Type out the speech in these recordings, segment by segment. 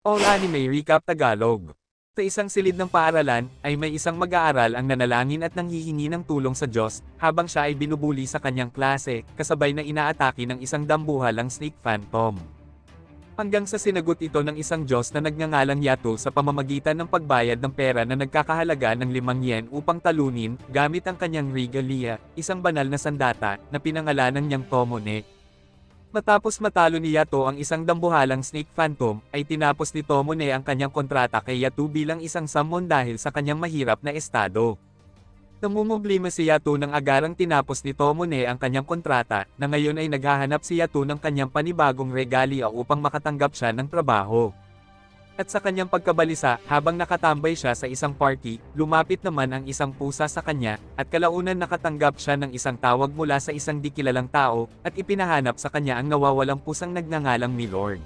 All Anime Recap Tagalog. Sa isang silid ng paaralan, ay may isang mag-aaral ang nanalangin at nanghihingi ng tulong sa Diyos, habang siya ay binubuli sa kanyang klase, kasabay na inaatake ng isang dambuhalang snake phantom. Hanggang sa sinagot ito ng isang Diyos na nagngangalang Yato sa pamamagitan ng pagbayad ng pera na nagkakahalaga ng 5 yen upang talunin, gamit ang kanyang regalia, isang banal na sandata, na pinangalanan niyang Tomone. Matapos matalo ni Yato ang isang dambuhalang snake phantom, ay tinapos ni Tomone ang kanyang kontrata kay Yato bilang isang summon dahil sa kanyang mahirap na estado. Namumblema si Yato nang agarang tinapos ni Tomone ang kanyang kontrata, na ngayon ay naghahanap si Yato ng kanyang panibagong regalia upang makatanggap siya ng trabaho. At sa kanyang pagkabalisa, habang nakatambay siya sa isang party, lumapit naman ang isang pusa sa kanya, at kalaunan nakatanggap siya ng isang tawag mula sa isang di kilalang tao, at ipinahanap sa kanya ang nawawalang pusang nagngangalang Milord.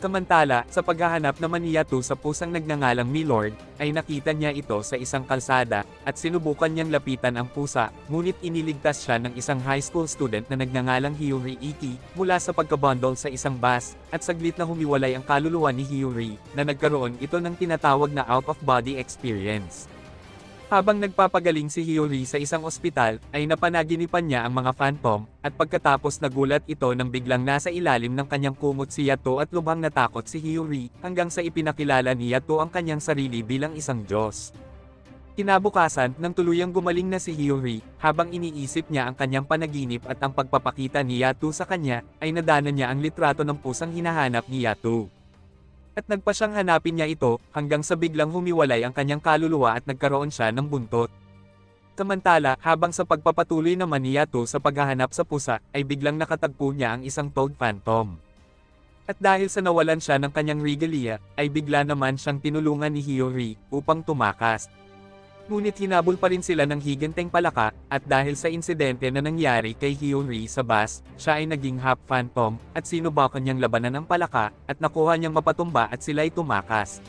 Samantala, sa paghahanap naman ni Yato sa pusang nagngangalang Milord, ay nakita niya ito sa isang kalsada, at sinubukan niyang lapitan ang pusa, ngunit iniligtas siya ng isang high school student na nagngangalang Hiyori Iki, mula sa pagkabundle sa isang bus, at saglit na humiwalay ang kaluluwa ni Hiyori, na nagkaroon ito ng tinatawag na out-of-body experience. Habang nagpapagaling si Hiyori sa isang ospital, ay napanaginipan niya ang mga phantom, at pagkatapos nagulat ito nang biglang nasa ilalim ng kanyang kumot si Yato at lubhang natakot si Hiyori, hanggang sa ipinakilala ni Yato ang kanyang sarili bilang isang Diyos. Kinabukasan, nang tuluyang gumaling na si Hiyori, habang iniisip niya ang kanyang panaginip at ang pagpapakita ni Yato sa kanya, ay nadana niya ang litrato ng pusang hinahanap ni Yato. At nagpa siyang hanapin niya ito, hanggang sa biglang humiwalay ang kanyang kaluluwa at nagkaroon siya ng buntot. Samantala, habang sa pagpapatuloy naman ni Yato sa paghahanap sa pusa, ay biglang nakatagpo niya ang isang toad phantom. At dahil sa nawalan siya ng kanyang regalia, ay bigla naman siyang tinulungan ni Hiyori, upang tumakas. Ngunit hinabol pa rin sila ng higanteng palaka, at dahil sa insidente na nangyari kay Hiyori sa bus, siya ay naging half phantom, at sinubukan niyang labanan ang palaka, at nakuha niyang mapatumba at sila'y tumakas.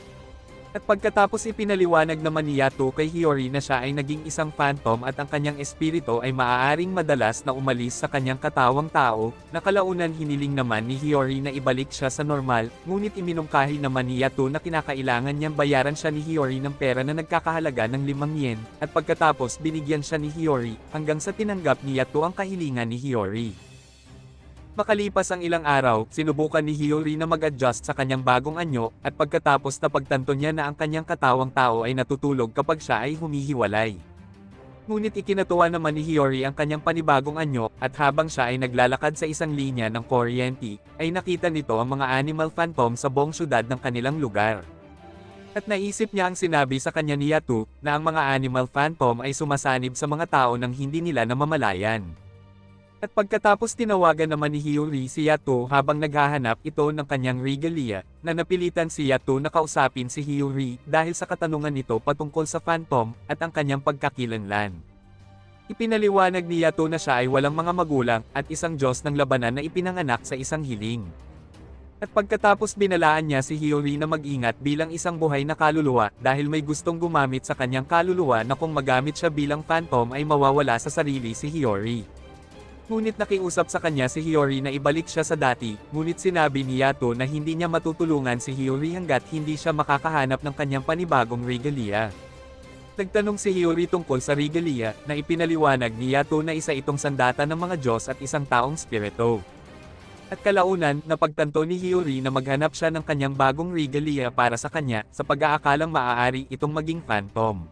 At pagkatapos ipinaliwanag naman ni Yato kay Hiyori na siya ay naging isang phantom at ang kanyang espiritu ay maaaring madalas na umalis sa kanyang katawang tao, na kalaunan hiniling naman ni Hiyori na ibalik siya sa normal, ngunit iminungkahi naman ni Yato na kinakailangan niyang bayaran siya ni Hiyori ng pera na nagkakahalaga ng 5 yen, at pagkatapos binigyan siya ni Hiyori, hanggang sa tinanggap ni Yato ang kahilingan ni Hiyori. Makalipas ang ilang araw, sinubukan ni Hiyori na mag-adjust sa kanyang bagong anyo, at pagkatapos na pagtanto niya na ang kanyang katawang tao ay natutulog kapag siya ay humihiwalay. Ngunit ikinatuwa naman ni Hiyori ang kanyang panibagong anyo, at habang siya ay naglalakad sa isang linya ng kuryente, ay nakita nito ang mga animal phantom sa buong syudad ng kanilang lugar. At naisip niya ang sinabi sa kanya ni Yato, na ang mga animal phantom ay sumasanib sa mga tao nang hindi nila namamalayan. At pagkatapos tinawagan naman ni Hiyori si Yato habang naghahanap ito ng kanyang regalia, na napilitan si Yato na kausapin si Hiyori dahil sa katanungan nito patungkol sa phantom at ang kanyang pagkakilanlan. Ipinaliwanag ni Yato na siya ay walang mga magulang at isang Diyos ng labanan na ipinanganak sa isang hiling. At pagkatapos binalaan niya si Hiyori na mag-ingat bilang isang buhay na kaluluwa dahil may gustong gumamit sa kanyang kaluluwa na kung magamit siya bilang phantom ay mawawala sa sarili si Hiyori. Ngunit nakiusap sa kanya si Hiyori na ibalik siya sa dati, ngunit sinabi ni Yato na hindi niya matutulungan si Hiyori hanggat hindi siya makakahanap ng kanyang panibagong regalia. Nagtanong si Hiyori tungkol sa regalia, na ipinaliwanag ni Yato na isa itong sandata ng mga Diyos at isang taong spirito. At kalaunan, napagtanto ni Hiyori na maghanap siya ng kanyang bagong regalia para sa kanya, sa pag-aakalang maaari itong maging phantom.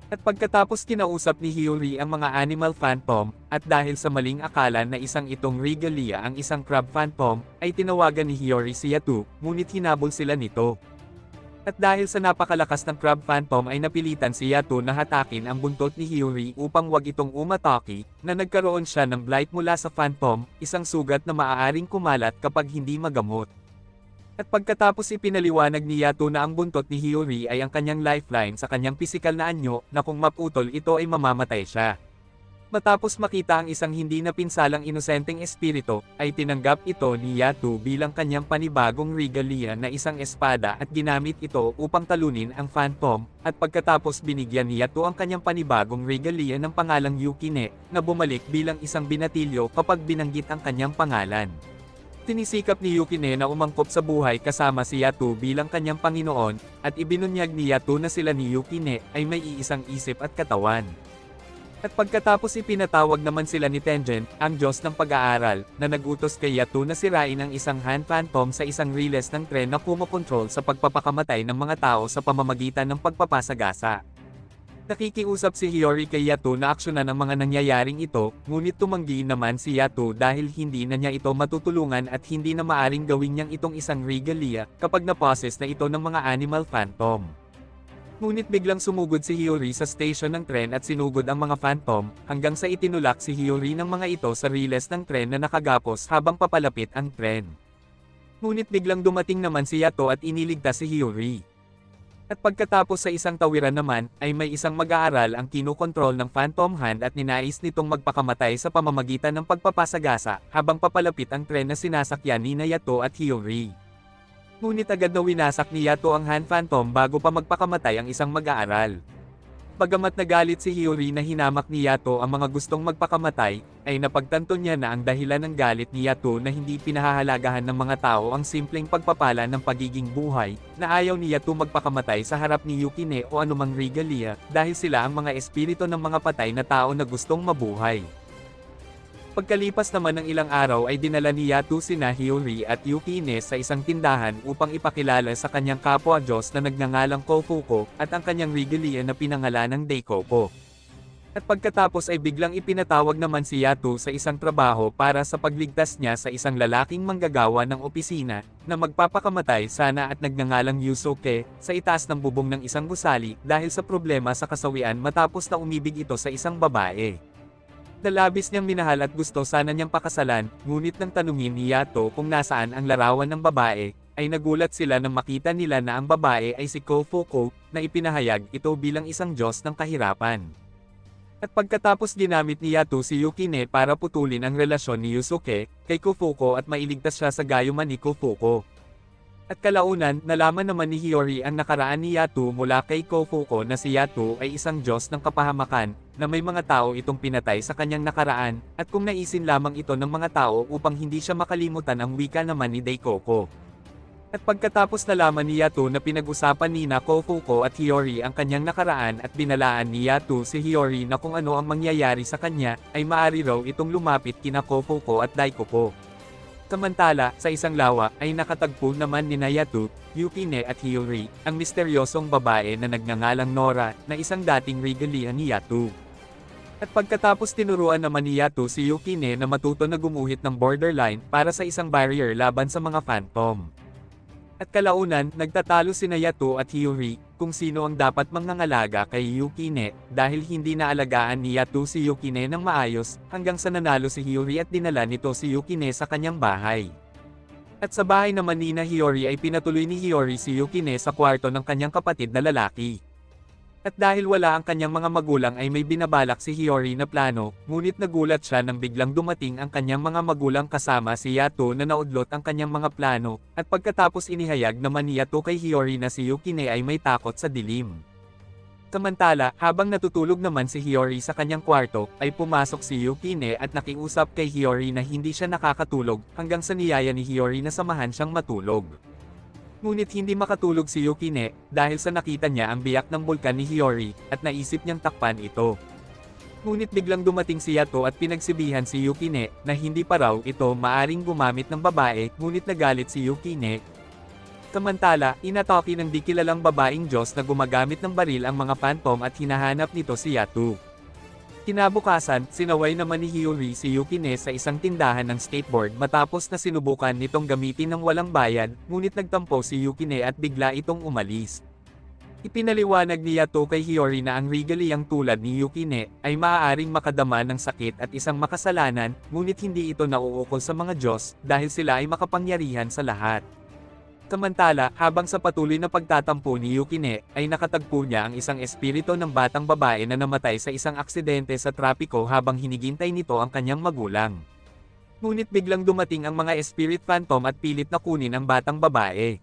At pagkatapos kinausap ni Hiyori ang mga animal phantom, at dahil sa maling akala na isang itong regalia ang isang crab phantom, ay tinawagan ni Hiyori si Yato, ngunit hinabol sila nito. At dahil sa napakalakas ng crab phantom ay napilitan si Yato na hatakin ang buntot ni Hiyori upang wag itong umatake, na nagkaroon siya ng blight mula sa phantom, isang sugat na maaaring kumalat kapag hindi magamot. At pagkatapos ipinaliwanag ni Yato na ang buntot ni Hiyori ay ang kanyang lifeline sa kanyang pisikal na anyo, na kung maputol ito ay mamamatay siya. Matapos makita ang isang hindi napinsalang inosenteng espiritu, ay tinanggap ito ni Yato bilang kanyang panibagong regalia na isang espada at ginamit ito upang talunin ang phantom, at pagkatapos binigyan ni Yato ang kanyang panibagong regalia ng pangalang Yukine, na bumalik bilang isang binatilyo kapag binanggit ang kanyang pangalan. Sinisikap ni Yukine na umangkop sa buhay kasama si Yato bilang kanyang Panginoon, at ibinunyag ni Yato na sila ni Yukine ay may iisang isip at katawan. At pagkatapos ipinatawag naman sila ni Tengen, ang Diyos ng pag-aaral, na nagutos kay Yato na sirain ang isang hand phantom sa isang riles ng tren na kumokontrol sa pagpapakamatay ng mga tao sa pamamagitan ng pagpapasagasa. Nakikiusap si Hiyori kay Yato na aksyonan ang mga nangyayaring ito, ngunit tumanggi naman si Yato dahil hindi na niya ito matutulungan at hindi na maaring gawin niyang itong isang regalia kapag na-process na ito ng mga animal phantom. Ngunit biglang sumugod si Hiyori sa station ng tren at sinugod ang mga phantom, hanggang sa itinulak si Hiyori ng mga ito sa riles ng tren na nakagapos habang papalapit ang tren. Ngunit biglang dumating naman si Yato at iniligtas si Hiyori. At pagkatapos sa isang tawiran naman, ay may isang mag-aaral ang kinokontrol ng Phantom Hand at ninais nitong magpakamatay sa pamamagitan ng pagpapasagasa, habang papalapit ang tren na sinasakyan ni Yato at Hiyori. Ngunit agad na winasak ni Yato ang Hand Phantom bago pa magpakamatay ang isang mag-aaral. Bagamat nagalit si Hiyori na hinamak ni Yato ang mga gustong magpakamatay, ay napagtanto niya na ang dahilan ng galit ni Yato na hindi pinahahalagahan ng mga tao ang simpleng pagpapala ng pagiging buhay, na ayaw ni Yato magpakamatay sa harap ni Yukine o anumang regalia, dahil sila ang mga espiritu ng mga patay na tao na gustong mabuhay. Pagkalipas naman ng ilang araw ay dinala ni Yato sina Hiyori at Yukine sa isang tindahan upang ipakilala sa kanyang kapwa-Diyos na nagngangalang Kofuko at ang kanyang regalia na pinangalanang Daikopo. At pagkatapos ay biglang ipinatawag naman si Yato sa isang trabaho para sa pagligtas niya sa isang lalaking manggagawa ng opisina na magpapakamatay sana at nagngangalang Yusuke sa itaas ng bubong ng isang gusali dahil sa problema sa kasawian matapos na umibig ito sa isang babae. Labis niyang minahal at gusto sana niyang pakasalan, ngunit nang tanungin ni Yato kung nasaan ang larawan ng babae, ay nagulat sila nang makita nila na ang babae ay si Kofuko, na ipinahayag ito bilang isang Diyos ng kahirapan. At pagkatapos ginamit ni Yato si Yukine para putulin ang relasyon ni Yusuke kay Kofuko at mailigtas siya sa gayuman ni Kofuko. At kalaunan, nalaman naman ni Hiyori ang nakaraan ni Yato mula kay Kofuko na si Yato ay isang Diyos ng kapahamakan, na may mga tao itong pinatay sa kanyang nakaraan, at kung naisin lamang ito ng mga tao upang hindi siya makalimutan ang wika naman ni Daikopo. At pagkatapos nalaman ni Yato na pinag-usapan ni Kofuko at Hiyori ang kanyang nakaraan at binalaan ni Yato si Hiyori na kung ano ang mangyayari sa kanya, ay maaari raw itong lumapit kina Kofuko at Daikopo. Samantala, sa isang lawa, ay nakatagpo naman ni Yato, Yukine at Hiyori, ang misteryosong babae na nagngangalang Nora, na isang dating regalia ni Yato. At pagkatapos tinuruan naman ni Yato si Yukine na matuto na gumuhit ng borderline para sa isang barrier laban sa mga phantom. At kalaunan, nagtatalo sina Yato at Hiyori, kung sino ang dapat mangangalaga kay Yukine, dahil hindi naalagaan ni Yato si Yukine ng maayos, hanggang sa nanalo si Hiyori at dinala nito si Yukine sa kanyang bahay. At sa bahay naman ni Hiyori ay pinatuloy ni Hiyori si Yukine sa kwarto ng kanyang kapatid na lalaki. At dahil wala ang kanyang mga magulang ay may binabalak si Hiyori na plano, ngunit nagulat siya nang biglang dumating ang kanyang mga magulang kasama si Yato na naudlot ang kanyang mga plano, at pagkatapos inihayag naman ni Yato kay Hiyori na si Yukine ay may takot sa dilim. Samantala, habang natutulog naman si Hiyori sa kanyang kwarto, ay pumasok si Yukine at nakiusap kay Hiyori na hindi siya nakakatulog, hanggang sa niyaya ni Hiyori na samahan siyang matulog. Ngunit hindi makatulog si Yukine, dahil sa nakita niya ang biyak ng bulkan ni Hiyori, at naisip niyang takpan ito. Ngunit biglang dumating si Yato at pinagsibihan si Yukine, na hindi pa raw ito maaring gumamit ng babae, ngunit nagalit si Yukine. Samantala, inatake ng di kilalang babaeng Diyos na gumagamit ng baril ang mga phantom at hinahanap nito si Yato. Kinabukasan, sinaway naman ni Hiyori si Yukine sa isang tindahan ng skateboard matapos na sinubukan nitong gamitin ng walang bayad, ngunit nagtampo si Yukine at bigla itong umalis. Ipinaliwanag ni Yato kay Hiyori na ang regaliyang tulad ni Yukine ay maaaring makadama ng sakit at isang makasalanan, ngunit hindi ito nauukol sa mga Diyos dahil sila ay makapangyarihan sa lahat. Samantala, habang sa patuloy na pagtatampo ni Yukine, ay nakatagpo niya ang isang espiritu ng batang babae na namatay sa isang aksidente sa trapiko habang hinigintay nito ang kanyang magulang. Ngunit biglang dumating ang mga spirit phantom at pilit na kunin ang batang babae.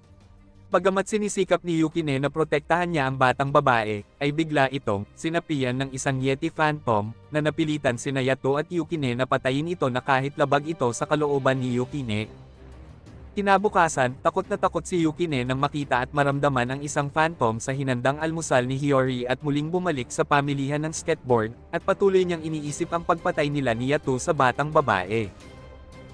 Bagamat sinisikap ni Yukine na protektahan niya ang batang babae, ay bigla itong sinapian ng isang Yeti phantom na napilitan sina Yato at Yukine na patayin ito na kahit labag ito sa kalooban ni Yukine. Kinabukasan, takot na takot si Yukine nang makita at maramdaman ang isang phantom sa hinandang almusal ni Hiyori at muling bumalik sa pamilihan ng skateboard, at patuloy niyang iniisip ang pagpatay nila ni Yato sa batang babae.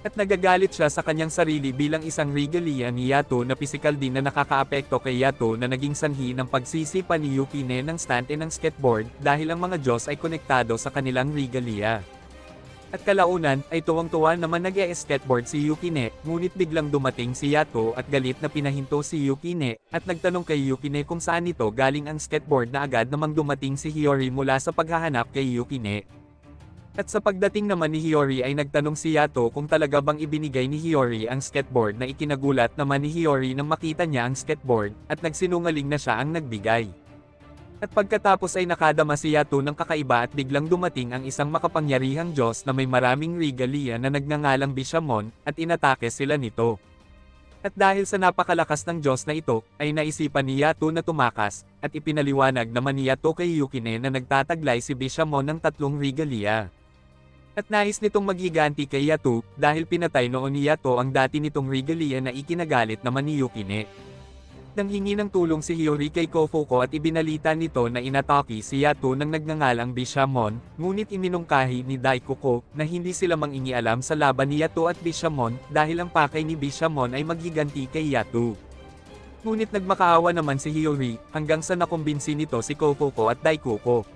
At nagagalit siya sa kanyang sarili bilang isang regalia ni Yato na pisikal din na nakakaapekto kay Yato na naging sanhi ng pagsisipa ni Yukine ng stante ng skateboard dahil ang mga Diyos ay konektado sa kanilang regalia. At kalaunan, ay tuwang-tuwa naman nag-e-skateboard si Yukine, ngunit biglang dumating si Yato at galit na pinahinto si Yukine, at nagtanong kay Yukine kung saan ito galing ang skateboard na agad namang dumating si Hiyori mula sa paghahanap kay Yukine. At sa pagdating naman ni Hiyori ay nagtanong si Yato kung talaga bang ibinigay ni Hiyori ang skateboard na ikinagulat naman ni Hiyori nang makita niya ang skateboard, at nagsinungaling na siya ang nagbigay. At pagkatapos ay nakadama si Yato ng kakaiba at biglang dumating ang isang makapangyarihang Diyos na may maraming regalia na nagngangalang Bishamon, at inatake sila nito. At dahil sa napakalakas ng Diyos na ito, ay naisipan ni Yato na tumakas, at ipinaliwanag naman ni Yato kay Yukine na nagtataglay si Bishamon ng 3 regalia. At nais nitong maghiganti kay Yato, dahil pinatay noon ni Yato ang dati nitong regalia na ikinagalit naman ni Yukine. Nanghingi ng tulong si Hiyori kay Kofoko at ibinalita nito na inatake si Yato ng nagngangalang Bishamon, ngunit iminungkahi ni Daikuko na hindi sila mangingialam sa laban ni Yato at Bishamon dahil ang pakay ni Bishamon ay maghiganti kay Yato. Ngunit nagmakaawa naman si Hiyori hanggang sa nakumbinsi nito si Kofoko at Daikuko.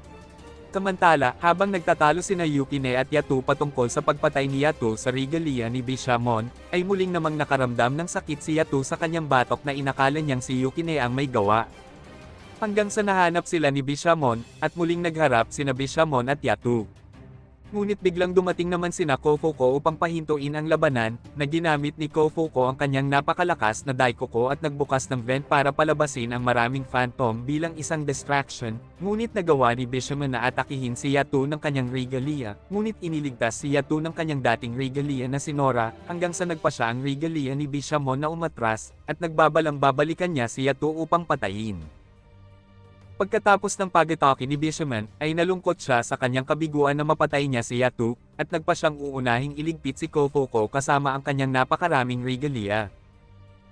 Samantala, habang nagtatalo sina Yukine at Yato patungkol sa pagpatay ni Yato sa regalia ni Bishamon, ay muling namang nakaramdam ng sakit si Yato sa kanyang batok na inakala niyang si Yukine ang may gawa. Hanggang sa nahanap sila ni Bishamon, at muling nagharap sina Bishamon at Yato. Ngunit biglang dumating naman sina Kofoko upang pahintuin ang labanan, na ginamit ni Kofoko ang kanyang napakalakas na Daikuko at nagbukas ng vent para palabasin ang maraming phantom bilang isang distraction, ngunit nagawa ni Bishamon na atakihin si Yato ng kanyang regalia, ngunit iniligtas si Yato ng kanyang dating regalia na si Nora, hanggang sa nagpa siya ang regalia ni Bishamon na umatras, at nagbabalang babalikan niya si Yato upang patayin. Pagkatapos ng pag-atake ni Bishamon, ay nalungkot siya sa kanyang kabiguan na mapatay niya si Yato, at nagpa siyang uunahing iligpit si Kofoko kasama ang kanyang napakaraming regalia.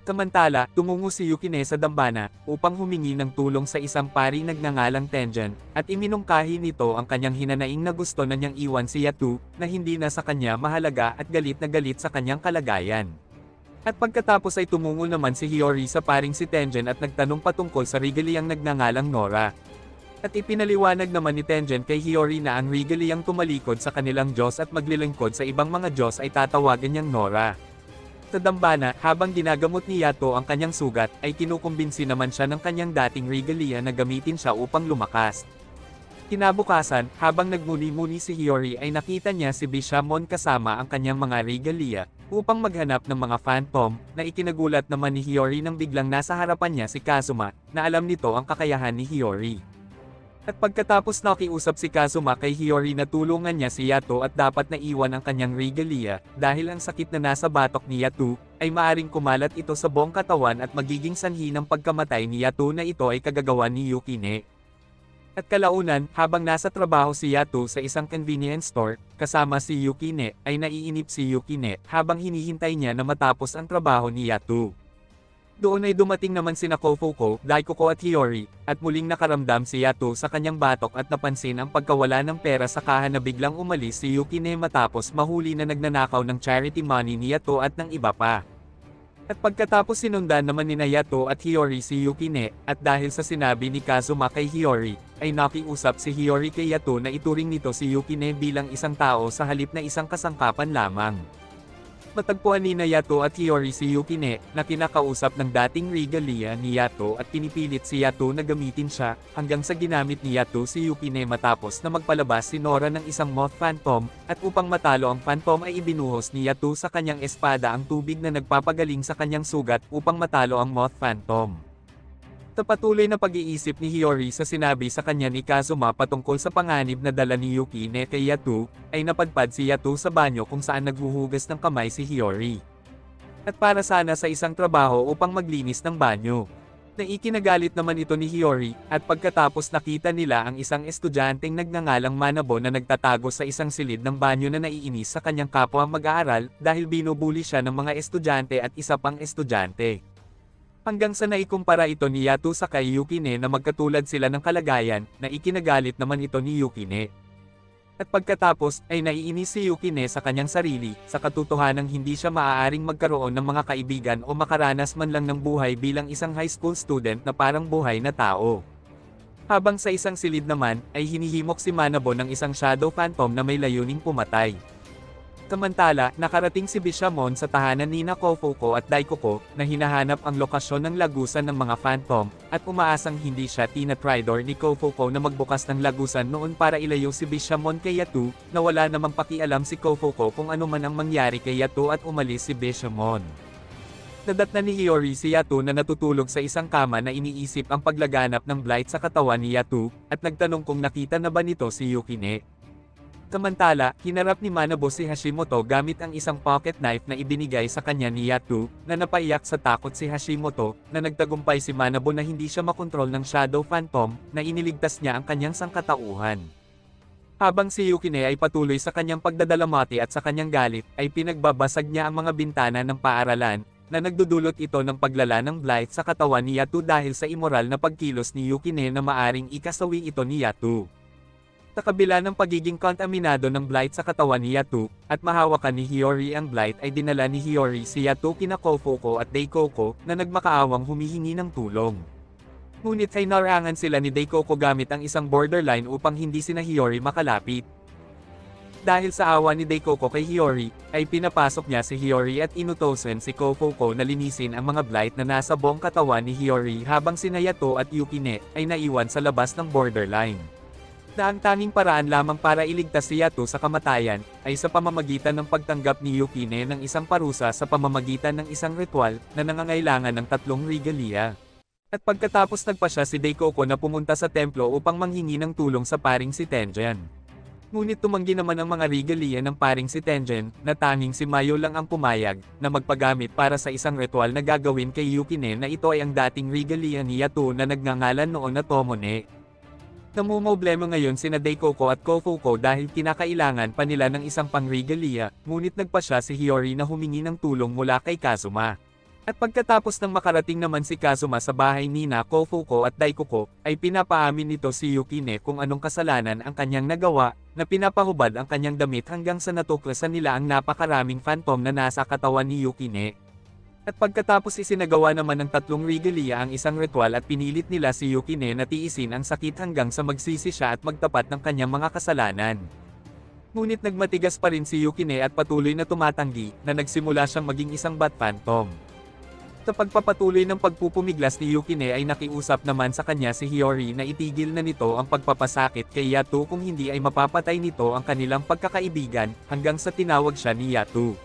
Samantala, tumungo si Yukine sa dambana, upang humingi ng tulong sa isang pari nagngangalang Tengen, at iminungkahi nito ang kanyang hinanaing na gusto na niyang iwan si Yato, na hindi na sa kanya mahalaga at galit na galit sa kanyang kalagayan. At pagkatapos ay tumungo naman si Hiyori sa paring si Tengen at nagtanong patungkol sa regaliang nagngangalang Nora. At ipinaliwanag naman ni Tengen kay Hiyori na ang regaliang tumalikod sa kanilang Diyos at maglilingkod sa ibang mga Diyos ay tatawagan niyang Nora. Sa dambana, habang ginagamot ni Yato ang kanyang sugat, ay kinukumbinsi naman siya ng kanyang dating regalia na gamitin siya upang lumakas. Kinabukasan, habang nagmuni-muni si Hiyori ay nakita niya si Bishamon kasama ang kanyang mga regalia, upang maghanap ng mga phantom, na ikinagulat naman ni Hiyori nang biglang nasa harapan niya si Kazuma, na alam nito ang kakayahan ni Hiyori. At pagkatapos nakiusap si Kazuma kay Hiyori na tulungan niya si Yato at dapat na iwan ang kanyang regalia, dahil ang sakit na nasa batok ni Yato, ay maaring kumalat ito sa buong katawan at magiging sanhi ng pagkamatay ni Yato na ito ay kagagawan ni Yukine. At kalaunan, habang nasa trabaho si Yato sa isang convenience store, kasama si Yukine, ay naiinip si Yukine, habang hinihintay niya na matapos ang trabaho ni Yato. Doon ay dumating naman sina Kofoko, Daikuko at Hiyori, at muling nakaramdam si Yato sa kanyang batok at napansin ang pagkawala ng pera sa kaha na biglang umalis si Yukine matapos mahuli na nagnanakaw ng charity money ni Yato at ng iba pa. At pagkatapos sinundan naman ni Yato at Hiyori si Yukine, at dahil sa sinabi ni Kazuma kay Hiyori, ay nakiusap si Hiyori kay Yato na ituring nito si Yukine bilang isang tao sa halip na isang kasangkapan lamang. Matagpuan ni Yato at Hiyori si Yukine, na kinakausap ng dating regalia ni Yato at pinipilit si Yato na gamitin siya, hanggang sa ginamit ni Yato si Yukine matapos na magpalabas si Nora ng isang moth phantom, at upang matalo ang phantom ay ibinuhos ni Yato sa kanyang espada ang tubig na nagpapagaling sa kanyang sugat upang matalo ang moth phantom. Sa patuloy na pag-iisip ni Hiyori sa sinabi sa kanya ni Kazuma patungkol sa panganib na dala ni Yukine kay Yato, ay napadpad si Yato sa banyo kung saan naghuhugas ng kamay si Hiyori. At para sana sa isang trabaho upang maglinis ng banyo. Naikinagalit naman ito ni Hiyori, at pagkatapos nakita nila ang isang estudyanteng nagngangalang Manabo na nagtatago sa isang silid ng banyo na naiinis sa kanyang kapwa mag-aaral dahil binubuli siya ng mga estudyante at isa pang estudyante. Hanggang sa naikumpara ito ni Yato sa kay Yukine na magkatulad sila ng kalagayan, na ikinagalit naman ito ni Yukine. At pagkatapos, ay naiinis si Yukine sa kanyang sarili, sa katotohanang hindi siya maaaring magkaroon ng mga kaibigan o makaranas man lang ng buhay bilang isang high school student na parang buhay na tao. Habang sa isang silid naman, ay hinihimok si Manabo ng isang shadow phantom na may layuning pumatay. Samantala, nakarating si Bishamon sa tahanan ni Kofoko at Daikoko, na hinahanap ang lokasyon ng lagusan ng mga phantom, at umaasang hindi siya tinatridor ni Kofoko na magbukas ng lagusan noon para ilayo si Bishamon kay Yato, na wala namang pakialam si Kofoko kung ano man ang mangyari kay Yato at umalis si Bishamon. Nadatnan ni Hiyori si Yato na natutulog sa isang kama na iniisip ang paglaganap ng blight sa katawan ni Yato, at nagtanong kung nakita na ba nito si Yukine. Samantala, hinarap ni Manabo si Hashimoto gamit ang isang pocket knife na ibinigay sa kanya ni Yato, na napaiyak sa takot si Hashimoto, na nagtagumpay si Manabo na hindi siya makontrol ng Shadow Phantom, na iniligtas niya ang kanyang sangkatauhan. Habang si Yukine ay patuloy sa kanyang pagdadalamati at sa kanyang galit, ay pinagbabasag niya ang mga bintana ng paaralan, na nagdudulot ito ng paglala ng blight sa katawan ni Yato dahil sa immoral na pagkilos ni Yukine na maaring ikasawi ito ni Yato. Sa kabila ng pagiging kontaminado ng blight sa katawan ni Yato, at mahawakan ni Hiyori ang blight ay dinala ni Hiyori si Yato kina Kofoko at Daikoko, na nagmakaawang humihingi ng tulong. Ngunit ay narangan sila ni Daikoko gamit ang isang borderline upang hindi sina Hiyori makalapit. Dahil sa awa ni Daikoko kay Hiyori, ay pinapasok niya si Hiyori at inutosan si Kofoko na linisin ang mga blight na nasa buong katawan ni Hiyori habang sina Yato at Yukine ay naiwan sa labas ng borderline. Na ang tanging paraan lamang para iligtas si Yato sa kamatayan, ay sa pamamagitan ng pagtanggap ni Yukine ng isang parusa sa pamamagitan ng isang ritual, na nangangailangan ng 3 regalia. At pagkatapos nagpasya si Daikoko na pumunta sa templo upang manghingi ng tulong sa paring si Tengen. Ngunit tumanggi naman ang mga regalia ng paring si Tengen, na tanging si Mayo lang ang pumayag, na magpagamit para sa isang ritual na gagawin kay Yukine na ito ay ang dating regalia ni Yato na nagngangalan noon na Tomone. Namumroblema ngayon sina Daikoko at Kofoko dahil kinakailangan pa nila ng isang pang-regalia, ngunit nagpasya si Hiyori na humingi ng tulong mula kay Kazuma. At pagkatapos ng makarating naman si Kazuma sa bahay ni Kofoko at Daikoko, ay pinapaamin nito si Yukine kung anong kasalanan ang kanyang nagawa, na pinapahubad ang kanyang damit hanggang sa natuklasan nila ang napakaraming phantom na nasa katawan ni Yukine. At pagkatapos isinagawa naman ng 3 regalia ang isang ritual at pinilit nila si Yukine na tiisin ang sakit hanggang sa magsisi siya at magtapat ng kanyang mga kasalanan. Ngunit nagmatigas pa rin si Yukine at patuloy na tumatanggi, na nagsimula siyang maging isang bat phantom. Sa pagpapatuloy ng pagpupumiglas ni Yukine ay nakiusap naman sa kanya si Hiyori na itigil na nito ang pagpapasakit kay Yato kung hindi ay mapapatay nito ang kanilang pagkakaibigan, hanggang sa tinawag siya ni Yato.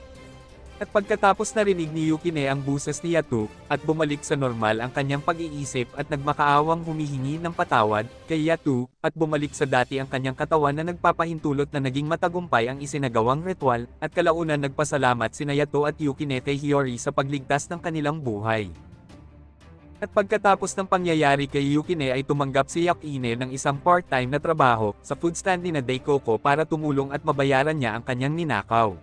At pagkatapos narinig ni Yukine ang buses ni Yato, at bumalik sa normal ang kanyang pag-iisip at nagmakaawang humihingi ng patawad kay Yato, at bumalik sa dati ang kanyang katawan na nagpapahintulot na naging matagumpay ang isinagawang ritual, at kalaunan nagpasalamat sina Yato at Yukine kay Hiyori sa pagligtas ng kanilang buhay. At pagkatapos ng pangyayari kay Yukine ay tumanggap si Yukine ng isang part-time na trabaho sa food stand ni Daikoko para tumulong at mabayaran niya ang kanyang ninakaw.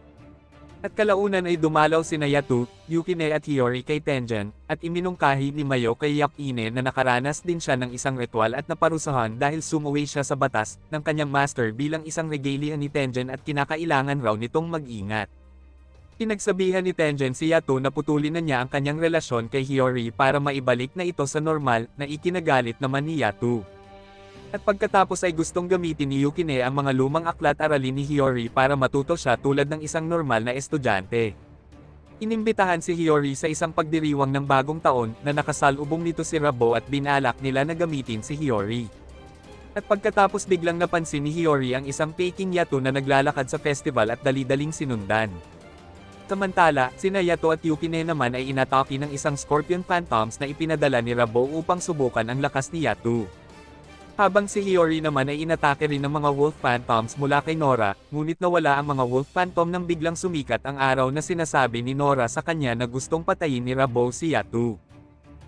At kalaunan ay dumalaw sina Yato, Yukine at Hiyori kay Tengen, at iminungkahi ni Mayo kay Yukine na nakaranas din siya ng isang ritual at naparusahan dahil sumuwi siya sa batas ng kanyang master bilang isang regalia ni Tengen at kinakailangan raw nitong mag-ingat. Pinagsabihan ni Tengen si Yato na putulin na niya ang kanyang relasyon kay Hiyori para maibalik na ito sa normal, na ikinagalit naman ni Yato. At pagkatapos ay gustong gamitin ni Yukine ang mga lumang aklat aralin ni Hiyori para matuto siya tulad ng isang normal na estudyante. Inimbitahan si Hiyori sa isang pagdiriwang ng bagong taon na nakasalubong nito si Rabo at binalak nila na gamitin si Hiyori. At pagkatapos biglang napansin ni Hiyori ang isang Peking Yato na naglalakad sa festival at dali-daling sinundan. Samantala, sina Yato at Yukine naman ay inatake ng isang Scorpion Phantoms na ipinadala ni Rabo upang subukan ang lakas ni Yato. Habang si Hiyori naman ay inatake rin ng mga Wolf Phantoms mula kay Nora, ngunit nawala ang mga Wolf Phantom nang biglang sumikat ang araw na sinasabi ni Nora sa kanya na gustong patayin ni Rabo si Yato.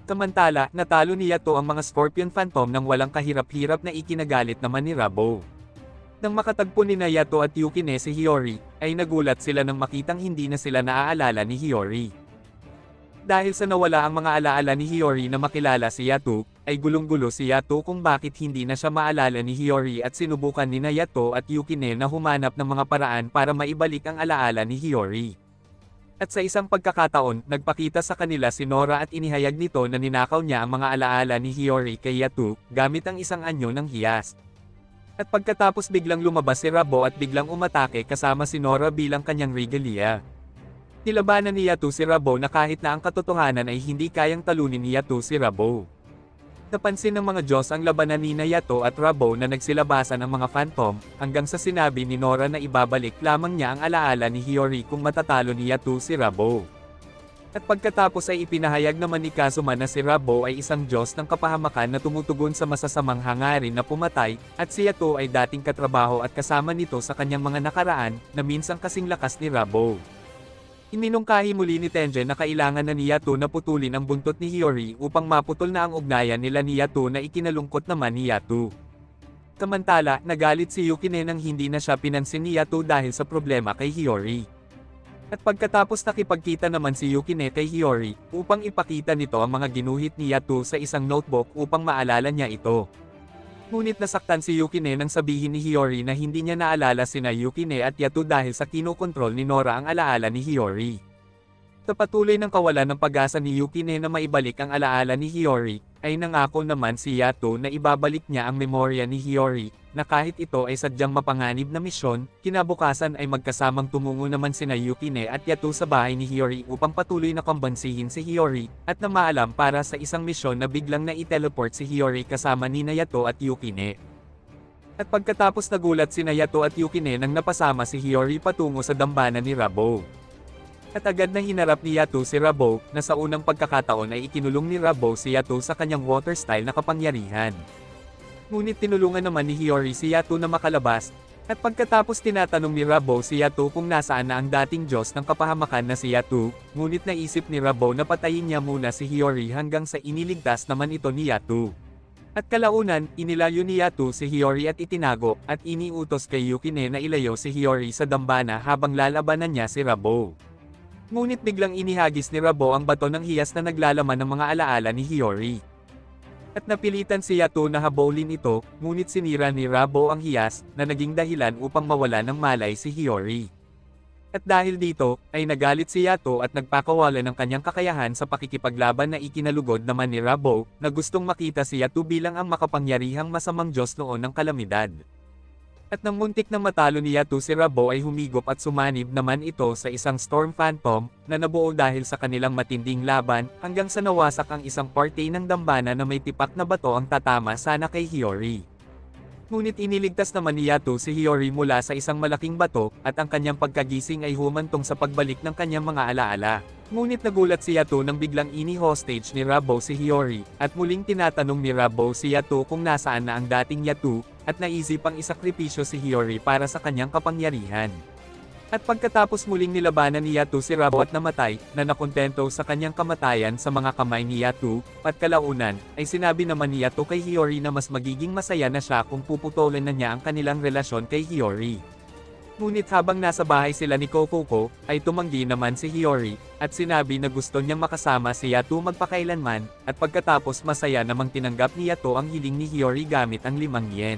Samantala, natalo ni Yato ang mga Scorpion Phantom nang walang kahirap-hirap na ikinagalit naman ni Rabo. Nang makatagpo ni Yato at Yukine si Hiyori, ay nagulat sila nang makitang hindi na sila naaalala ni Hiyori. Dahil sa nawala ang mga alaala ni Hiyori na makilala si Yato, ay gulong-gulo si Yato kung bakit hindi na siya maalala ni Hiyori at sinubukan ni Yato at Yukine na humanap ng mga paraan para maibalik ang alaala ni Hiyori. At sa isang pagkakataon, nagpakita sa kanila si Nora at inihayag nito na ninakaw niya ang mga alaala ni Hiyori kay Yato, gamit ang isang anyo ng hiyas. At pagkatapos biglang lumabas si Rabo at biglang umatake kasama si Nora bilang kanyang regalia. Nilabanan ni Yato si Rabo na kahit na ang katotohanan ay hindi kayang talunin ni Yato si Rabo. Napansin ng mga Diyos ang labanan ni Yato at Rabo na nagsilabasan ang mga Phantom, hanggang sa sinabi ni Nora na ibabalik lamang niya ang alaala ni Hiyori kung matatalo ni Yato si Rabo. At pagkatapos ay ipinahayag naman ni Kazuma na si Rabo ay isang Diyos ng kapahamakan na tumutugon sa masasamang hangarin na pumatay, at si Yato ay dating katrabaho at kasama nito sa kanyang mga nakaraan, na minsang kasing lakas ni Rabo. Iminungkahi muli ni Tengen na kailangan na ni Yato na putulin ang buntot ni Hiyori upang maputol na ang ugnayan nila ni Yato na ikinalungkot naman ni Yato. Samantala, nagalit si Yukine nang hindi na siya pinansin ni Yato dahil sa problema kay Hiyori. At pagkatapos nakipagkita naman si Yukine kay Hiyori, upang ipakita nito ang mga ginuhit ni Yato sa isang notebook upang maalala niya ito. Ngunit nasaktan si Yukine nang sabihin ni Hiyori na hindi niya naalala sina Yukine at Yato dahil sa kinokontrol ni Nora ang alaala ni Hiyori. Sa patuloy ng kawalan ng pag-asa ni Yukine na maibalik ang alaala ni Hiyori, ay nangako naman si Yato na ibabalik niya ang memorya ni Hiyori, na kahit ito ay sadyang mapanganib na misyon, kinabukasan ay magkasamang tumungo naman sina Yukine at Yato sa bahay ni Hiyori upang patuloy na kumbansihin si Hiyori, at na maalam para sa isang misyon na biglang na-teleport si Hiyori kasama ni Yato at Yukine. At pagkatapos nagulat sina Yato at Yukine nang napasama si Hiyori patungo sa dambana ni Rabo. At agad na hinarap ni Yato si Rabo, na sa unang pagkakataon ay ikinulong ni Rabo si Yato sa kanyang water style na kapangyarihan. Ngunit tinulungan naman ni Hiyori si Yato na makalabas, at pagkatapos tinatanong ni Rabo si Yato kung nasaan na ang dating Diyos ng kapahamakan na si Yato, ngunit naisip ni Rabo na patayin niya muna si Hiyori hanggang sa iniligtas naman ito ni Yato. At kalaunan, inilayo ni Yato si Hiyori at itinago, at iniutos kay Yukine na ilayo si Hiyori sa dambana habang lalabanan niya si Rabo. Ngunit biglang inihagis ni Rabo ang bato ng hiyas na naglalaman ng mga alaala ni Hiyori. At napilitan si Yato na habulin ito, ngunit sinira ni Rabo ang hiyas, na naging dahilan upang mawala ng malay si Hiyori. At dahil dito, ay nagalit si Yato at nagpakawala ng kanyang kakayahan sa pakikipaglaban na ikinalugod naman ni Rabo, na gustong makita si Yato bilang ang makapangyarihang masamang Diyos noon ng kalamidad. At nang muntik na matalo ni Yato si Rabo ay humigop at sumanib naman ito sa isang Storm Phantom, na nabuo dahil sa kanilang matinding laban, hanggang sa nawasak ang isang parte ng dambana na may tipak na bato ang tatama sana kay Hiyori. Ngunit iniligtas naman ni Yato si Hiyori mula sa isang malaking bato, at ang kanyang pagkagising ay humantong sa pagbalik ng kanyang mga alaala. Ngunit nagulat si Yato nang biglang ini-hostage ni Rabo si Hiyori, at muling tinatanong ni Rabo si Yato kung nasaan na ang dating Yato, at naisip ang isakripisyo si Hiyori para sa kanyang kapangyarihan. At pagkatapos muling nilabanan ni Yato si Rabo at namatay, na nakontento sa kanyang kamatayan sa mga kamay ni Yato, at kalaunan, ay sinabi naman ni Yato kay Hiyori na mas magiging masaya na siya kung puputulin na niya ang kanilang relasyon kay Hiyori. Ngunit habang nasa bahay sila ni Kokoko, ay tumanggi naman si Hiyori, at sinabi na gusto niyang makasama si Yato magpakailanman, at pagkatapos masaya namang tinanggap ni Yato ang hiling ni Hiyori gamit ang 5 yen.